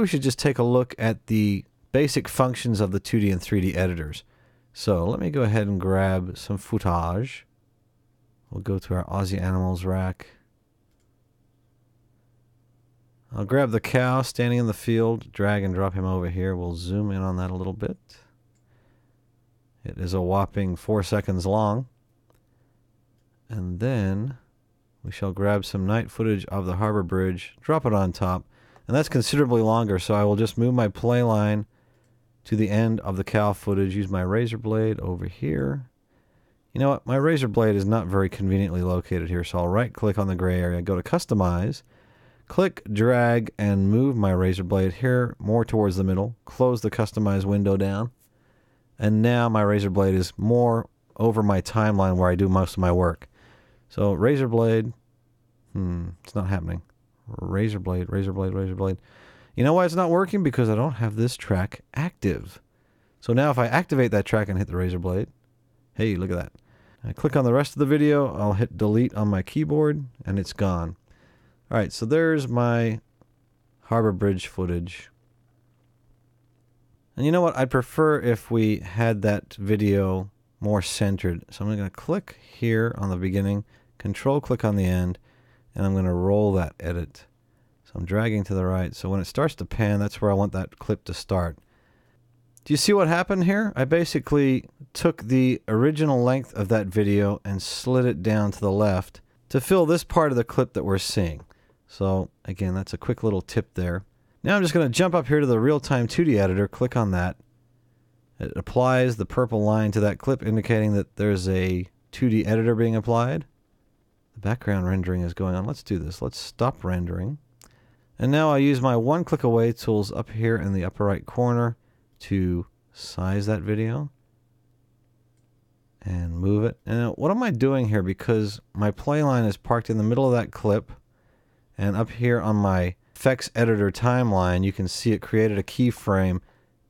we should just take a look at the basic functions of the 2D and 3D editors. So let me go ahead and grab some footage. We'll go to our Aussie Animals rack. I'll grab the cow standing in the field, drag and drop him over here. We'll zoom in on that a little bit. It is a whopping 4 seconds long. And then we shall grab some night footage of the harbor bridge, drop it on top, and that's considerably longer, so I will just move my play line to the end of the cow footage, use my razor blade over here. You know what, my razor blade is not very conveniently located here, so I'll right click on the gray area, go to Customize, click, drag, and move my razor blade here more towards the middle, close the Customize window down, and now my razor blade is more over my timeline where I do most of my work. So razor blade, it's not happening. Razor blade, razor blade, razor blade. You know why it's not working? Because I don't have this track active. So now if I activate that track and hit the razor blade, hey, look at that. I click on the rest of the video, I'll hit delete on my keyboard, and it's gone. Alright, so there's my harbor bridge footage. And you know what? I'd prefer if we had that video more centered. So I'm going to click here on the beginning, control click on the end, and I'm going to roll that edit. So I'm dragging to the right. So when it starts to pan, that's where I want that clip to start. Do you see what happened here? I basically took the original length of that video and slid it down to the left to fill this part of the clip that we're seeing. So again, that's a quick little tip there. Now I'm just going to jump up here to the real-time 2D editor, click on that. It applies the purple line to that clip, indicating that there's a 2D editor being applied. The background rendering is going on. Let's do this. Let's stop rendering. And now I use my one-click away tools up here in the upper right corner to size that video and move it. And what am I doing here? Because my play line is parked in the middle of that clip, and up here on my SFX editor timeline, you can see it created a keyframe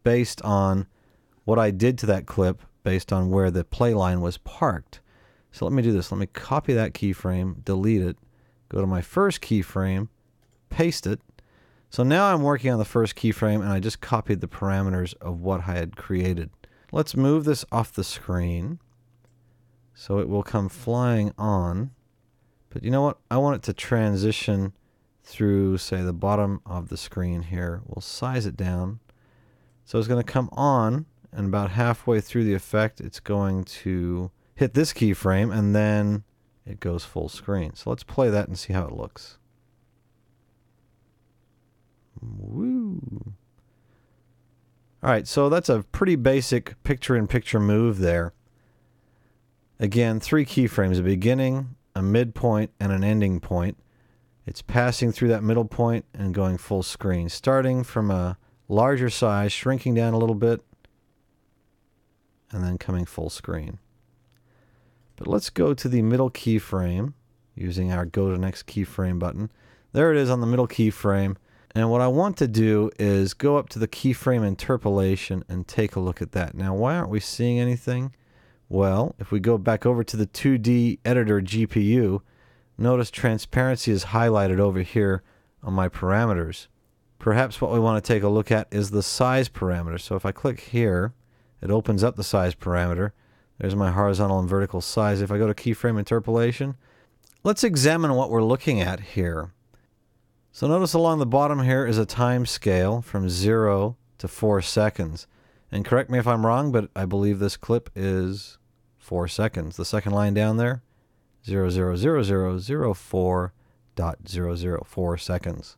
based on what I did to that clip, based on where the play line was parked. So let me do this. Let me copy that keyframe, delete it, go to my first keyframe, paste it. So now I'm working on the first keyframe, and I just copied the parameters of what I had created. Let's move this off the screen so it will come flying on. But you know what? I want it to transition through, say, the bottom of the screen here. We'll size it down. So it's going to come on, and about halfway through the effect, it's going to hit this keyframe, and then it goes full screen. So let's play that and see how it looks. Woo! Alright, so that's a pretty basic picture-in-picture move there. Again, 3 keyframes, a beginning, a midpoint, and an ending point. It's passing through that middle point and going full screen, starting from a larger size, shrinking down a little bit, and then coming full screen. But let's go to the middle keyframe using our Go to Next Keyframe button. There it is on the middle keyframe. And what I want to do is go up to the keyframe interpolation and take a look at that. Now, why aren't we seeing anything? Well, if we go back over to the 2D editor GPU, notice transparency is highlighted over here on my parameters. Perhaps what we want to take a look at is the size parameter. So if I click here, it opens up the size parameter. There's my horizontal and vertical size. If I go to keyframe interpolation, let's examine what we're looking at here. So notice along the bottom here is a time scale from 0 to 4 seconds. And correct me if I'm wrong, but I believe this clip is 4 seconds. The second line down there, 0.00004 seconds.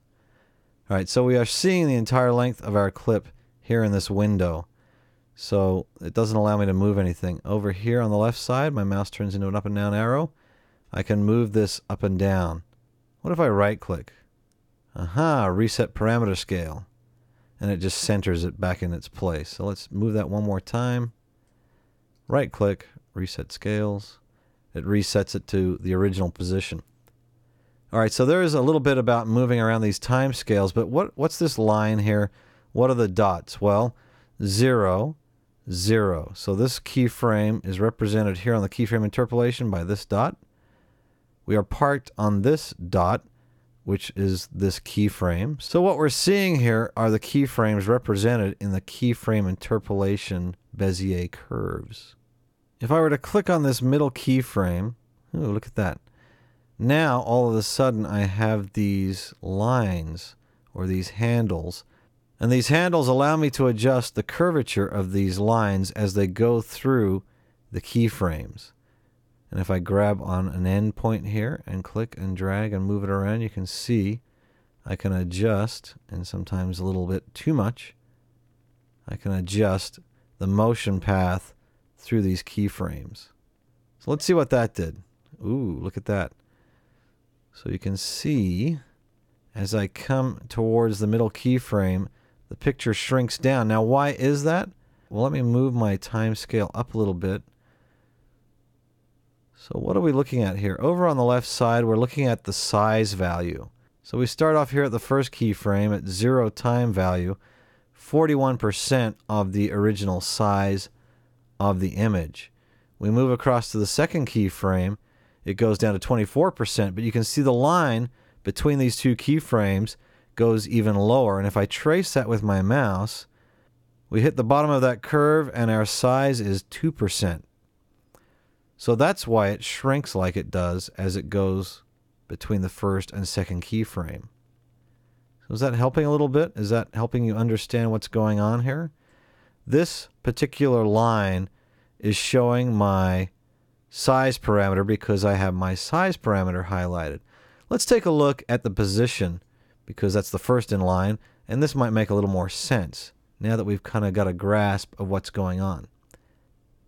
All right, so we are seeing the entire length of our clip here in this window. So it doesn't allow me to move anything. Over here on the left side, my mouse turns into an up and down arrow. I can move this up and down. What if I right click? Aha, reset parameter scale. And it just centers it back in its place. So let's move that one more time. Right click, reset scales. It resets it to the original position. Alright, so there is a little bit about moving around these time scales, but what's this line here? What are the dots? Well, 0, 0. So this keyframe is represented here on the keyframe interpolation by this dot. We are parked on this dot which is this keyframe. So what we're seeing here are the keyframes represented in the keyframe interpolation Bezier curves. If I were to click on this middle keyframe, ooh, look at that. Now, all of a sudden, I have these lines, or these handles, and these handles allow me to adjust the curvature of these lines as they go through the keyframes. And if I grab on an end point here and click and drag and move it around, you can see I can adjust, and sometimes a little bit too much, I can adjust the motion path through these keyframes. So let's see what that did. Ooh, look at that. So you can see as I come towards the middle keyframe, the picture shrinks down. Now, why is that? Well, let me move my time scale up a little bit. So what are we looking at here? Over on the left side, we're looking at the size value. So we start off here at the first keyframe at 0 time value, 41% of the original size of the image. We move across to the second keyframe, it goes down to 24%, but you can see the line between these two keyframes goes even lower. And if I trace that with my mouse, we hit the bottom of that curve and our size is 2%. So that's why it shrinks like it does as it goes between the first and second keyframe. So is that helping a little bit? Is that helping you understand what's going on here? This particular line is showing my size parameter because I have my size parameter highlighted. Let's take a look at the position because that's the first in line, and this might make a little more sense now that we've kind of got a grasp of what's going on.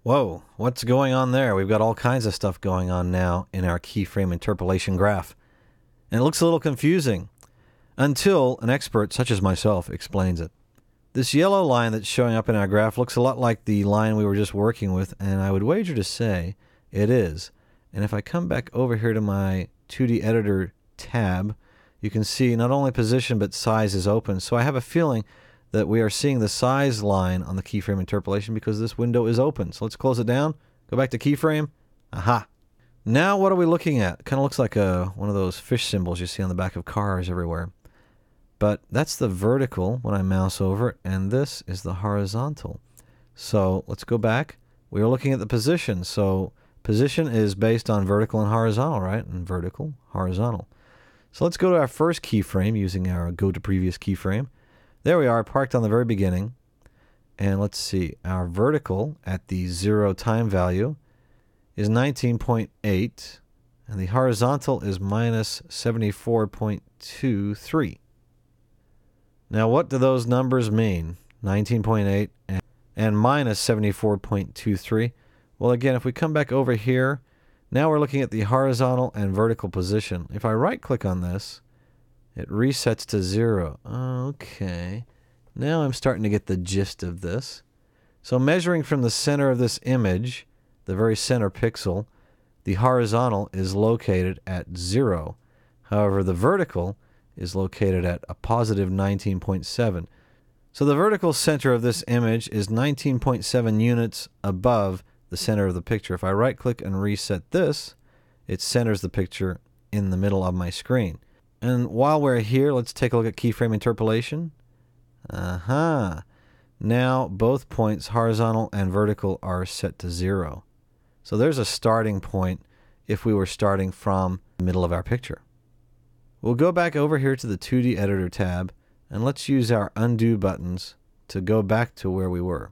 Whoa, what's going on there? We've got all kinds of stuff going on now in our keyframe interpolation graph. And it looks a little confusing until an expert such as myself explains it. This yellow line that's showing up in our graph looks a lot like the line we were just working with, and I would wager to say it is. And if I come back over here to my 2D editor tab, you can see not only position but size is open. So I have a feeling that we are seeing the size line on the keyframe interpolation because this window is open. So let's close it down, go back to keyframe. Aha! Now what are we looking at? Kind of looks like one of those fish symbols you see on the back of cars everywhere. But that's the vertical when I mouse over it, and this is the horizontal. So let's go back. We are looking at the position. So position is based on vertical and horizontal, right? And vertical, horizontal. So let's go to our first keyframe using our go to previous keyframe. There we are, parked on the very beginning. And let's see, our vertical at the 0 time value is 19.8, and the horizontal is minus 74.23. Now, what do those numbers mean? 19.8 and minus 74.23. Well, again, if we come back over here, now we're looking at the horizontal and vertical position. If I right-click on this, it resets to 0. Okay. Now I'm starting to get the gist of this. So measuring from the center of this image, the very center pixel, the horizontal is located at 0. However, the vertical is located at a positive 19.7. So the vertical center of this image is 19.7 units above the center of the picture. If I right-click and reset this, it centers the picture in the middle of my screen. And while we're here, let's take a look at keyframe interpolation. Aha! Now both points, horizontal and vertical, are set to 0. So there's a starting point if we were starting from the middle of our picture. We'll go back over here to the 2D editor tab, and let's use our undo buttons to go back to where we were.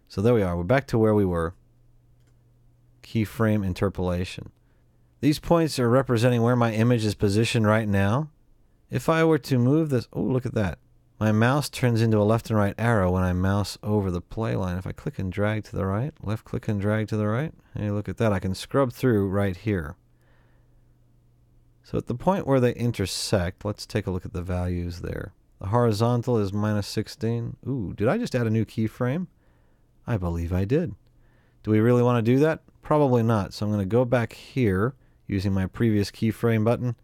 So there we are. We're back to where we were. Keyframe interpolation. These points are representing where my image is positioned right now. If I were to move this, oh, look at that. My mouse turns into a left and right arrow when I mouse over the play line. If I click and drag to the right, left click and drag to the right, hey, look at that. I can scrub through right here. So at the point where they intersect, let's take a look at the values there. The horizontal is minus 16. Ooh, did I just add a new keyframe? I believe I did. Do we really want to do that? Probably not. So I'm going to go back here using my previous keyframe button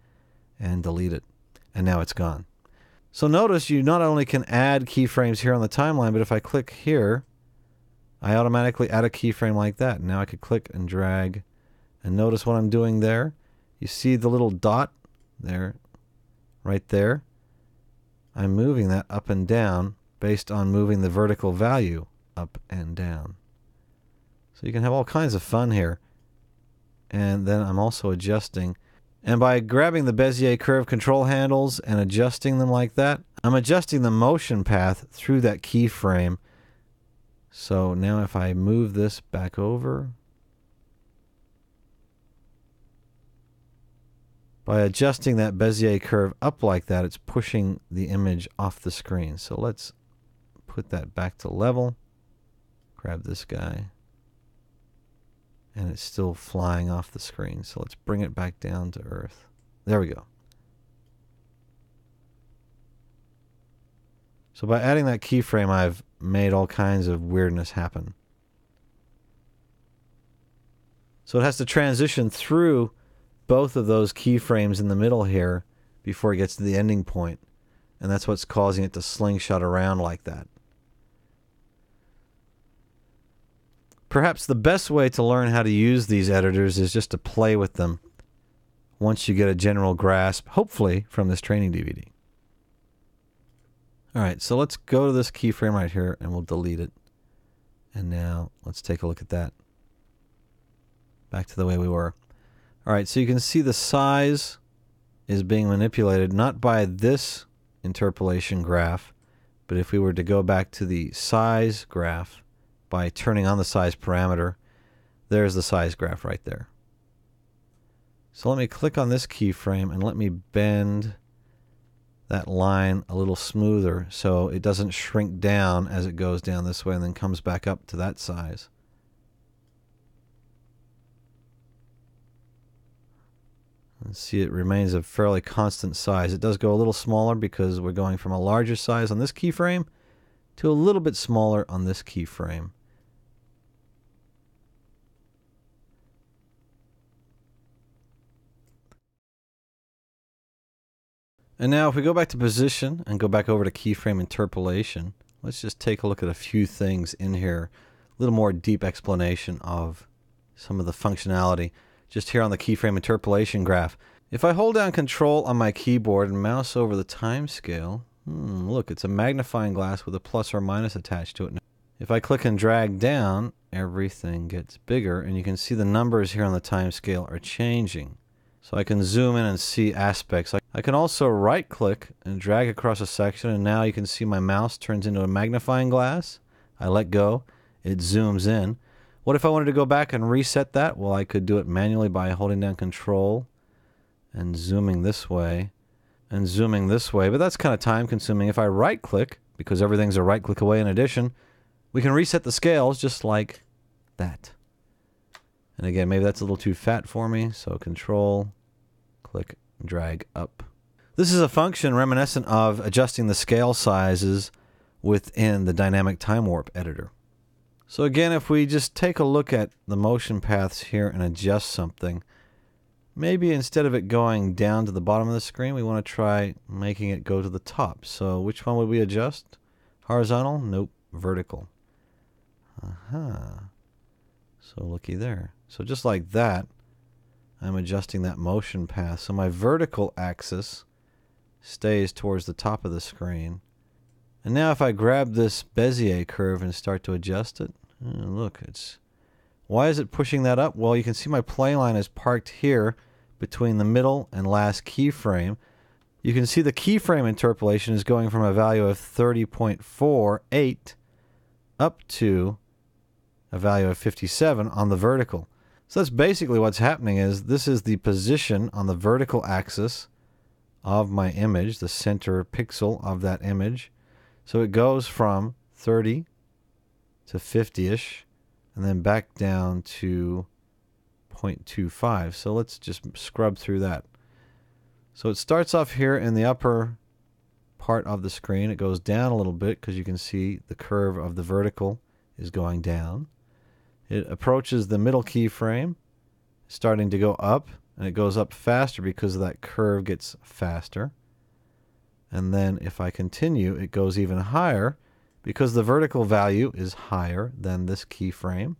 and delete it. And now it's gone. So notice you not only can add keyframes here on the timeline, but if I click here, I automatically add a keyframe like that. Now I could click and drag, and notice what I'm doing there. You see the little dot there, right there, I'm moving that up and down based on moving the vertical value up and down. So you can have all kinds of fun here. And then I'm also adjusting. And by grabbing the Bezier curve control handles and adjusting them like that, I'm adjusting the motion path through that keyframe. So now if I move this back over, by adjusting that Bezier curve up like that, it's pushing the image off the screen. So let's put that back to level. Grab this guy. And it's still flying off the screen. So let's bring it back down to earth. There we go. So by adding that keyframe, I've made all kinds of weirdness happen. So it has to transition through both of those keyframes in the middle here before it gets to the ending point. And that's what's causing it to slingshot around like that. Perhaps the best way to learn how to use these editors is just to play with them once you get a general grasp, hopefully from this training DVD. Alright, so let's go to this keyframe right here and we'll delete it. And now let's take a look at that. Back to the way we were. Alright, so you can see the size is being manipulated not by this interpolation graph, but if we were to go back to the size graph by turning on the size parameter, there's the size graph right there. So let me click on this keyframe and let me bend that line a little smoother so it doesn't shrink down as it goes down this way and then comes back up to that size. And see, it remains a fairly constant size. It does go a little smaller because we're going from a larger size on this keyframe to a little bit smaller on this keyframe. And now if we go back to position and go back over to keyframe interpolation, let's just take a look at a few things in here. A little more deep explanation of some of the functionality just here on the keyframe interpolation graph. If I hold down Control on my keyboard and mouse over the time scale, look, it's a magnifying glass with a plus or minus attached to it. If I click and drag down, everything gets bigger, and you can see the numbers here on the time scale are changing. So I can zoom in and see aspects. I can also right click and drag across a section, and now you can see my mouse turns into a magnifying glass. I let go, it zooms in. What if I wanted to go back and reset that? Well, I could do it manually by holding down Control and zooming this way and zooming this way, but that's kind of time consuming. If I right click, because everything's a right click away in addition, we can reset the scales just like that. And again, maybe that's a little too fat for me, so Control, click, drag up. This is a function reminiscent of adjusting the scale sizes within the dynamic time warp editor. So again, if we just take a look at the motion paths here and adjust something, maybe instead of it going down to the bottom of the screen, we want to try making it go to the top. So which one would we adjust? Horizontal? Nope. Vertical. Aha. So looky there. So just like that, I'm adjusting that motion path. So my vertical axis stays towards the top of the screen. And now if I grab this Bezier curve and start to adjust it, look, why is it pushing that up? Well, you can see my play line is parked here between the middle and last keyframe. You can see the keyframe interpolation is going from a value of 30.48 up to a value of 57 on the vertical. So that's basically what's happening is this is the position on the vertical axis of my image, the center pixel of that image. So it goes from 30 to 50-ish and then back down to 0.25. So let's just scrub through that. So it starts off here in the upper part of the screen. It goes down a little bit because you can see the curve of the vertical is going down. It approaches the middle keyframe, starting to go up, and it goes up faster because of that curve gets faster. And then if I continue, it goes even higher because the vertical value is higher than this keyframe.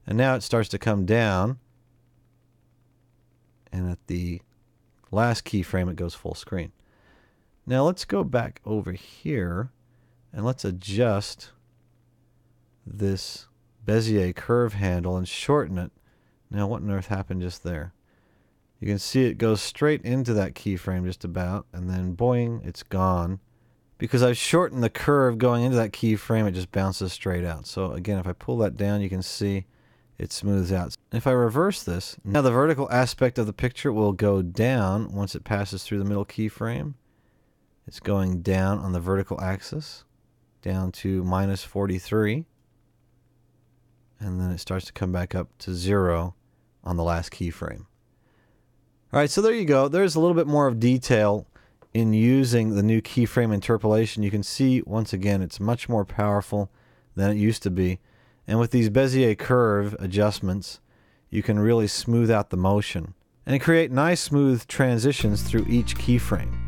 And now it starts to come down, and at the last keyframe it goes full screen. Now let's go back over here and let's adjust this Bezier curve handle and shorten it. Now what on earth happened just there? You can see it goes straight into that keyframe just about, and then boing, it's gone. Because I've shortened the curve going into that keyframe, it just bounces straight out. So again, if I pull that down, you can see it smooths out. If I reverse this, now the vertical aspect of the picture will go down once it passes through the middle keyframe. It's going down on the vertical axis, down to -43. And then it starts to come back up to 0 on the last keyframe. All right, so there you go. There's a little bit more of detail in using the new keyframe interpolation. You can see, once again, it's much more powerful than it used to be. And with these Bezier curve adjustments, you can really smooth out the motion and create nice smooth transitions through each keyframe.